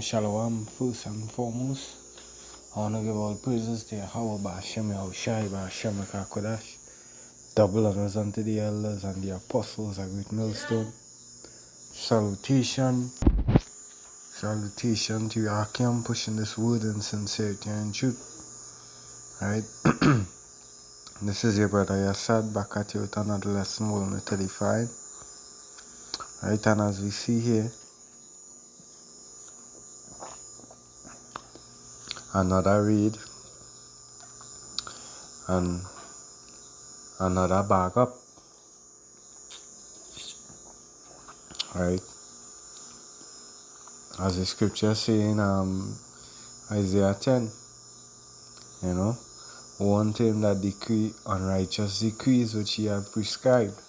Shalom, first and foremost. I want to give all praises to Yahweh Ba'Shem Yahushai Ba'Shem Kodash. Double honors unto the elders and the apostles, a great millstone. Salutation to Yakim, pushing this word in sincerity and truth. Alright. This is your brother Yassad back at you with another lesson, volume 35. Alright, and as we see here, another read and another bag up. Right, as the scripture say in Isaiah 10, one thing that decree unrighteous decrees which he have prescribed.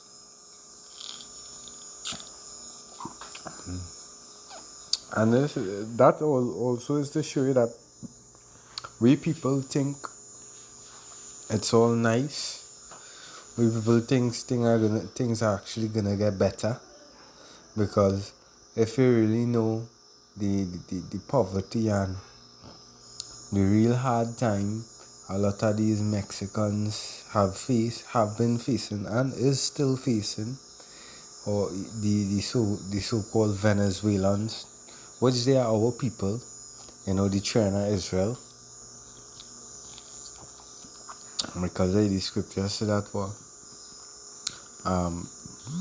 And that also is to show you that we people think it's all nice. We people think things are actually gonna get better, because if you really know the poverty and the real hard time a lot of these Mexicans have been facing and is still facing, or the so-called Venezuelans, which they are our people, the children of Israel. Because the scripture say that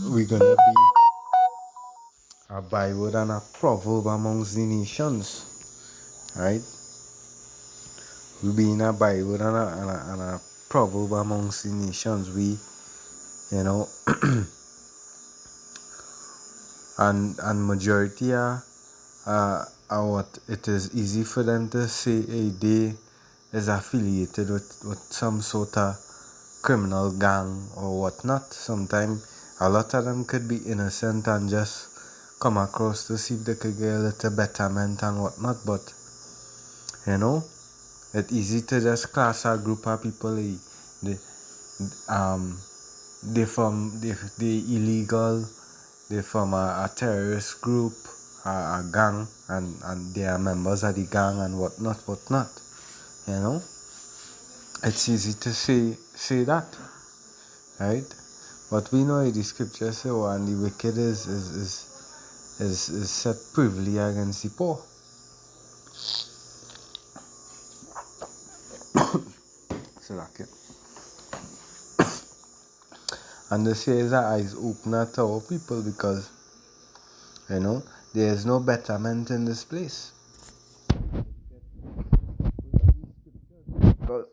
we're gonna be a byword and a proverb amongst the nations, right? We being a byword and a proverb amongst the nations. We, and majority are what it is easy for them to say they is affiliated with some sort of criminal gang or whatnot. Sometimes a lot of them could be innocent and just come across to see if they could get a little betterment and whatnot, but it's easy to just class a group of people they illegal, they from a terrorist group, a gang, and they are members of the gang and whatnot. It's easy to say that, right? But we know the scripture say, and the wicked is set privily against the poor. So like it. And this here is an eyes opener to our people, because there is no betterment in this place. Because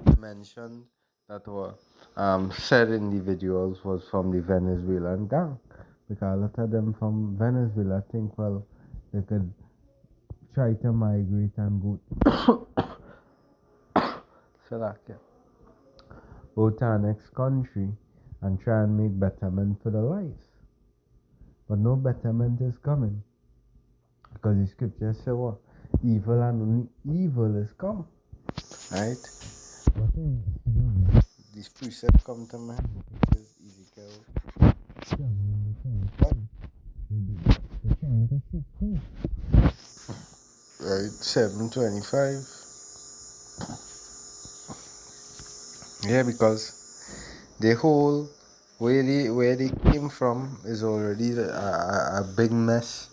the mention that were said individuals was from the Venezuelan gang, because a lot of them from Venezuela think they could try to migrate and go go to our next country and try and make betterment for their lives. But no betterment is coming, because the scripture says evil and only evil is come. Right? This precept come to mind, which is Ezekiel. Right, 7:25. Yeah, because the whole where they came from is already a big mess.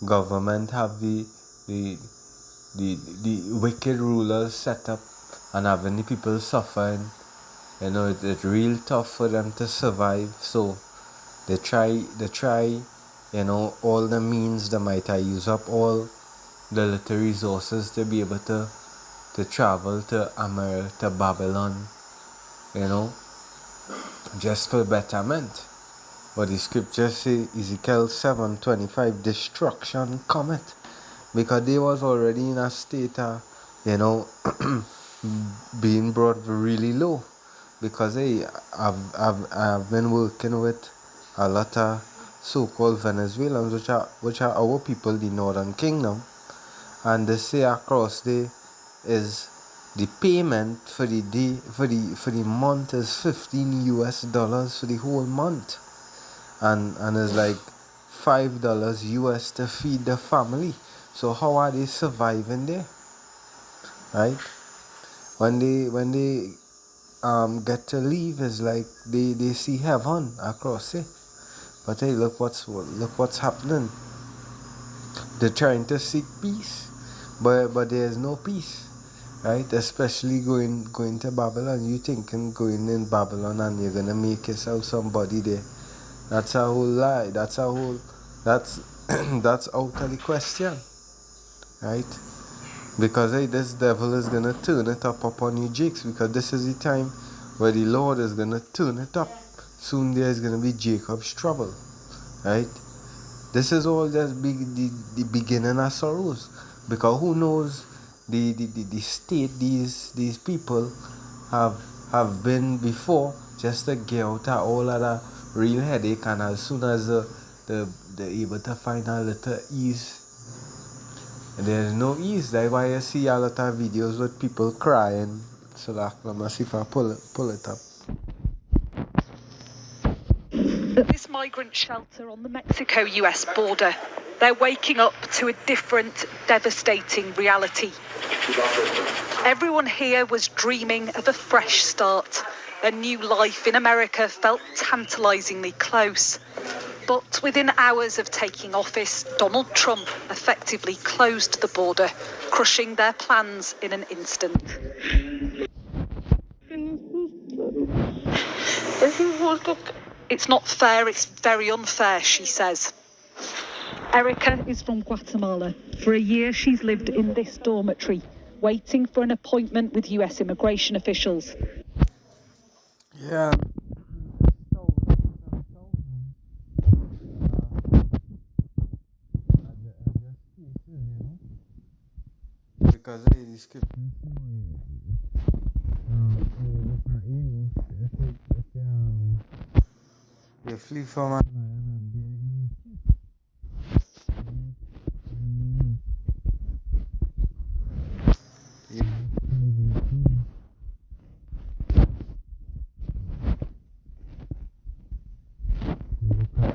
Government have the wicked rulers set up and having the people suffering. It's real tough for them to survive. So they try, all the means they might use up all the little resources to be able to travel to America, to Babylon, you know, just for betterment. But the scriptures say Ezekiel 7:25, destruction cometh. Because they was already in a state of, you know, being brought really low. Because hey, I've been working with a lot of so-called Venezuelans, which are our people, the Northern Kingdom, and they say across there is the payment for the day for the month is $15 for the whole month, and it's like $5 to feed the family. So how are they surviving there, right? When they get to leave, it's like they see heaven across it. But hey, look what's happening. They're trying to seek peace, but there's no peace, right? Especially going to Babylon. You thinking going in Babylon and you're gonna make yourself somebody there? That's a whole lie. That's that's out of the question, right? Because hey, this devil is gonna turn it up upon you, Jakes. Because this is the time where the Lord is gonna turn it up. Soon there is gonna be Jacob's trouble, right? This is all just the beginning of sorrows. Because who knows the state these people have been before, just to get out of all of that real headache. And as soon as they're able to find a little ease, there's no ease. That's why I see a lot of videos with people crying. So let me see if I pull it up. At this migrant shelter on the Mexico-US border, they're waking up to a different, devastating reality. Everyone here was dreaming of a fresh start. A new life in America felt tantalisingly close. But within hours of taking office, Donald Trump effectively closed the border, crushing their plans in an instant. It's not fair, it's very unfair, she says. Erica is from Guatemala. For a year, she's lived in this dormitory, waiting for an appointment with US immigration officials. Yeah. Because the script. They flee from a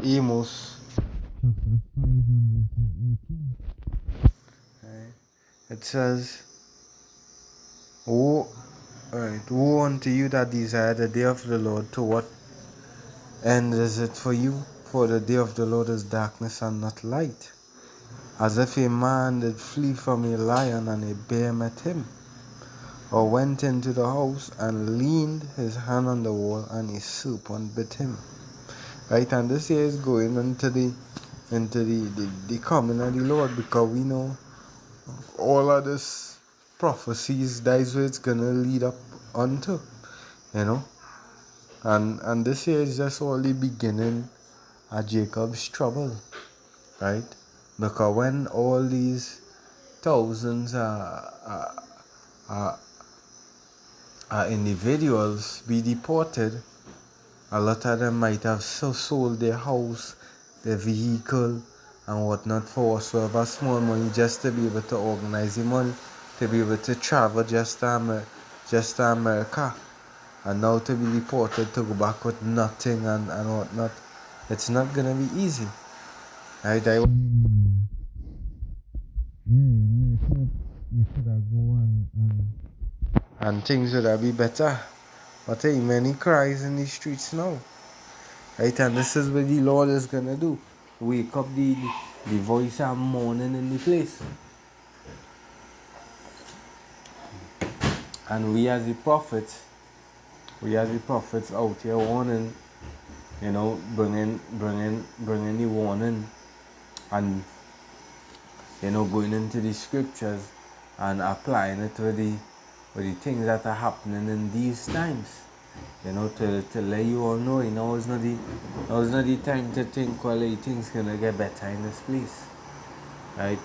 Amos. It says, woe unto you that desire the day of the Lord, to what end is it for you? For the day of the Lord is darkness and not light. As if a man did flee from a lion and a bear met him, or went into the house and leaned his hand on the wall and a serpent bit him. Right, and this here is going into the coming of the Lord, because we know all of this prophecies, that's where it's gonna lead up onto, you know. And this here is just all the beginning of Jacob's trouble, right? Because when all these thousands are individuals be deported, a lot of them might have sold their house, their vehicle, and whatnot for whatsoever small money, just to be able to organize the money, to be able to travel just to America. And now to be deported, to go back with nothing and whatnot, it's not gonna be easy. Right? And things would have be better. But hey, many cries in the streets now. Right? And this is what the Lord is gonna do. Wake up the voice of mourning in the place. And we as the prophets out here warning, you know, bringing the warning, and you know, going into the scriptures and applying it with the things that are happening in these times. You know, to let you all know, you know, now is not the time to think, well, things gonna get better in this place, right?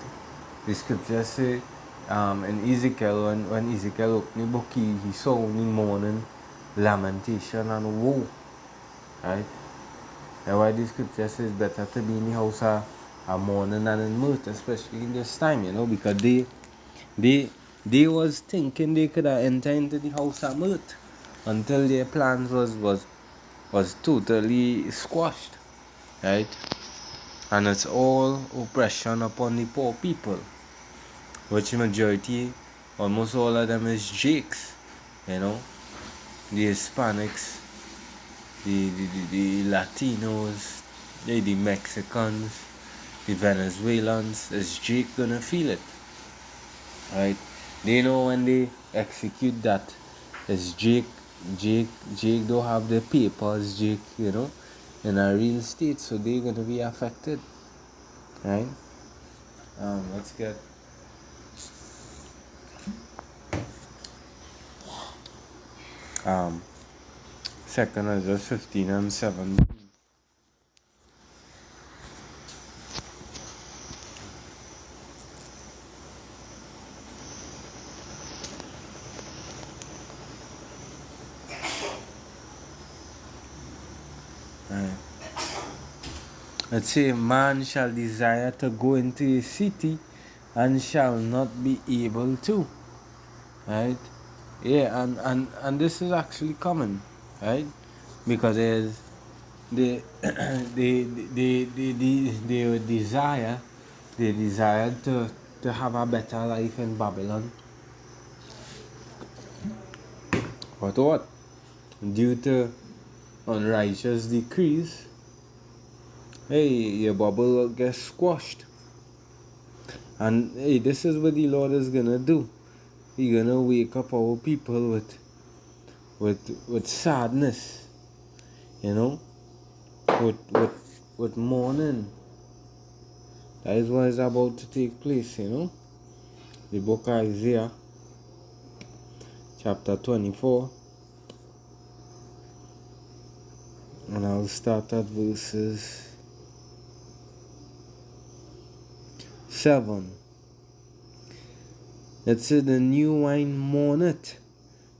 The scripture say, in Ezekiel, when Ezekiel opened the book, he saw only mourning, lamentation, and woe, right? That's why the scripture says better to be in the house of mourning and in mirth, especially in this time, you know, because they they was thinking they could have entered into the house of mirth until their plans was totally squashed, right? And it's all oppression upon the poor people, which majority, almost all of them is Jakes, you know, the Hispanics, the Latinos, the Mexicans, the Venezuelans. Is Jake gonna feel it, right? They know when they execute that, it's Jake don't have the papers, Jake, you know, in a real state, so they're gonna be affected, right? Let's get um second Ezra 15 and 7. Right. Let's say man shall desire to go into a city and shall not be able to. Right? Yeah, and this is actually common, right? Because there's the they desire they desired to have a better life in Babylon. But what? Due to unrighteous decrees, hey, your bubble gets squashed. And hey, this is what the Lord is gonna do. He gonna wake up our people with sadness, you know, with mourning. That is what is about to take place, you know. The book of Isaiah, chapter 24, and I'll start at verses 7. It said, the new wine mourneth,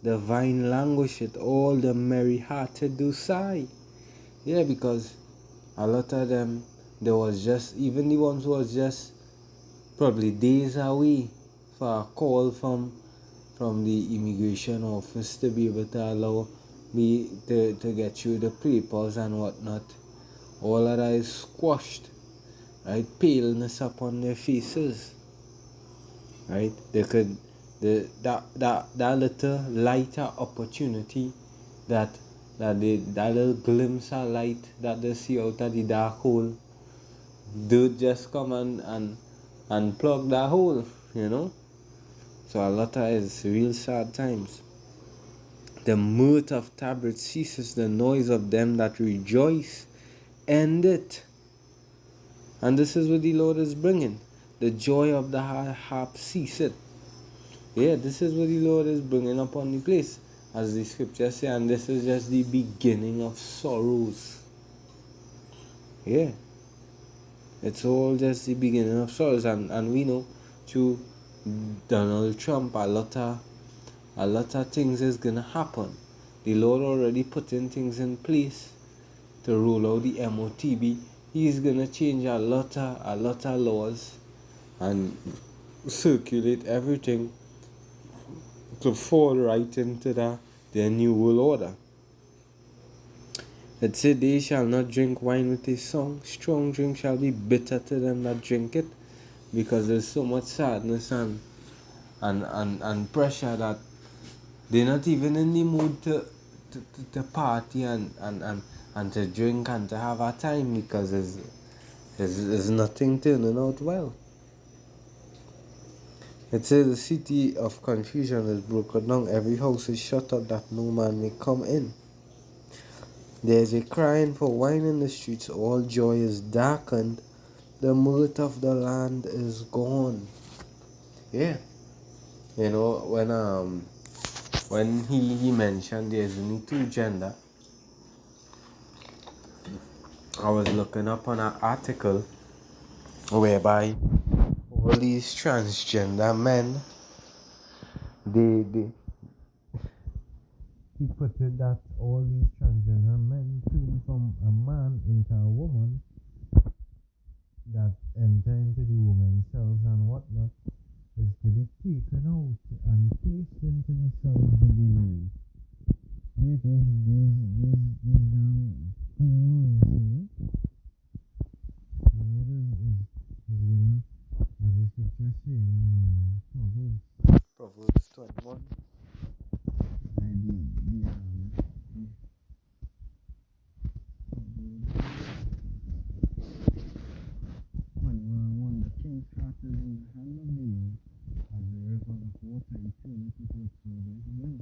the vine languisheth, all the merry-hearted do sigh. Yeah, because a lot of them, there was just, even the ones who was just probably days away for a call from the immigration office to be able to allow me to get you the papers and whatnot. All of that is squashed, right? Paleness upon their faces, right? They could that little lighter opportunity that that little glimpse of light that they see out of the dark hole, dude just come and plug that hole, you know. So a lot of it's real sad times. The mirth of tabrets ceases, the noise of them that rejoice endeth. And this is what the Lord is bringing. The joy of the harp ceaseth. Yeah, this is what the Lord is bringing upon the place. As the scripture says, and this is just the beginning of sorrows. Yeah. It's all just the beginning of sorrows. And we know through Donald Trump, a lot of things is gonna happen. The Lord already putting things in place to roll out the MOTB. He's gonna change a lot of laws and circulate everything to fall right into their new world order. It said, they shall not drink wine with a song, strong drink shall be bitter to them that drink it, because there's so much sadness and pressure that they're not even in the mood to party and to drink and to have a time, because there's nothing turning out well. It says the city of confusion is broken down, every house is shut up that no man may come in. There is a crying for wine in the streets, all joy is darkened, the mirth of the land is gone. Yeah. You know, when he mentioned there's only two gender, I was looking up on an article whereby all these transgender men, they he put it that all these transgender men turn from a man into a woman that enter into the woman's cells and whatnot is to be taken out and placed into the cells of the woman. These demons, as the scripture say in Proverbs 21. The king's heart is in the hand of the Lord, as the river of water he turneth it whatsoever he will.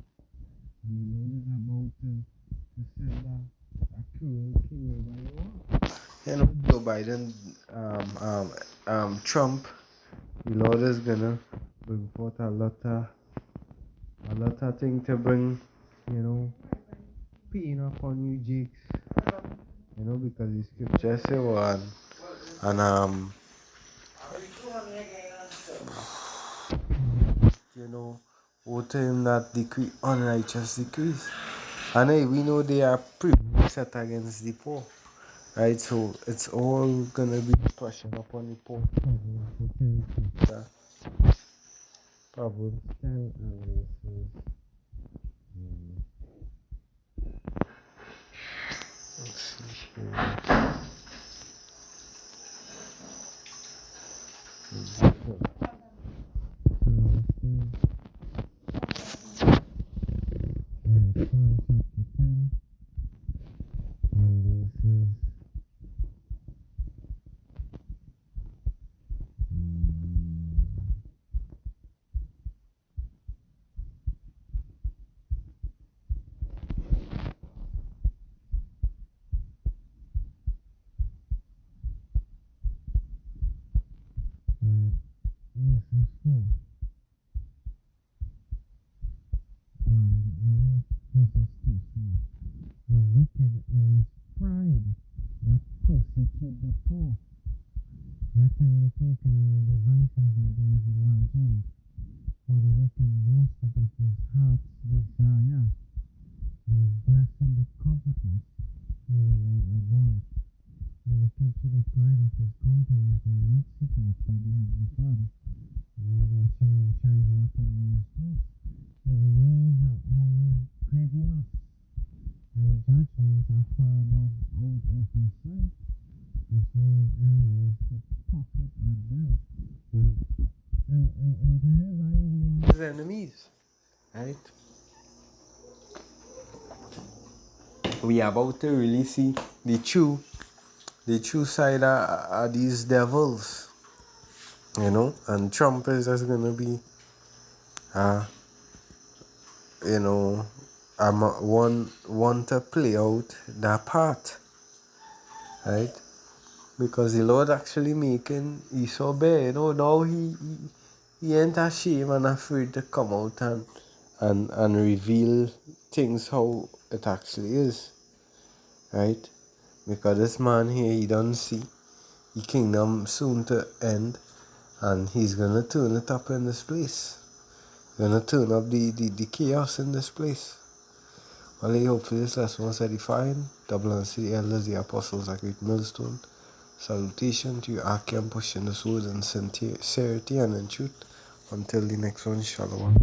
And the Lord is about to send a cruel king over you all. You know, Joe Biden, Trump, the Lord is gonna bring forth a lot of things to bring, pain upon you, Jakes. Because the scripture say one, and woe to him that decree unrighteous decrees. And we know they are set against the poor. Right, so it's all gonna be pressure upon the poor. Proverbs 10 and let's see here. The wicked is pride that persecute the poor. Let them be taken in the devices that they have imagined. For the wicked boasteth of his heart's desire, and blessed the covetous who will avoid. The wicked to the pride of his countenance will not seek after the heavenly Father. Jehovah shines not in one's thoughts. His ways are always grievous, and judgments are far above out of his sight. As all his enemies he puffeth at them, and to his eyes his enemies. Right? We are about to really see the true side are these devils. And Trump is just gonna be one to play out that part, right? Because the Lord actually making Esau bear. Now he ain't ashamed and afraid to come out and reveal things how it actually is, right? Because this man here, he don't see the kingdom soon to end, and he's gonna turn it up in this place. Gonna turn up the chaos in this place. Well, I hope this lesson was edifying. Double and the elders, the apostles, a great millstone. Salutation to you, Archem, pushing the sword in sincerity and in truth. Until the next one, Shalom.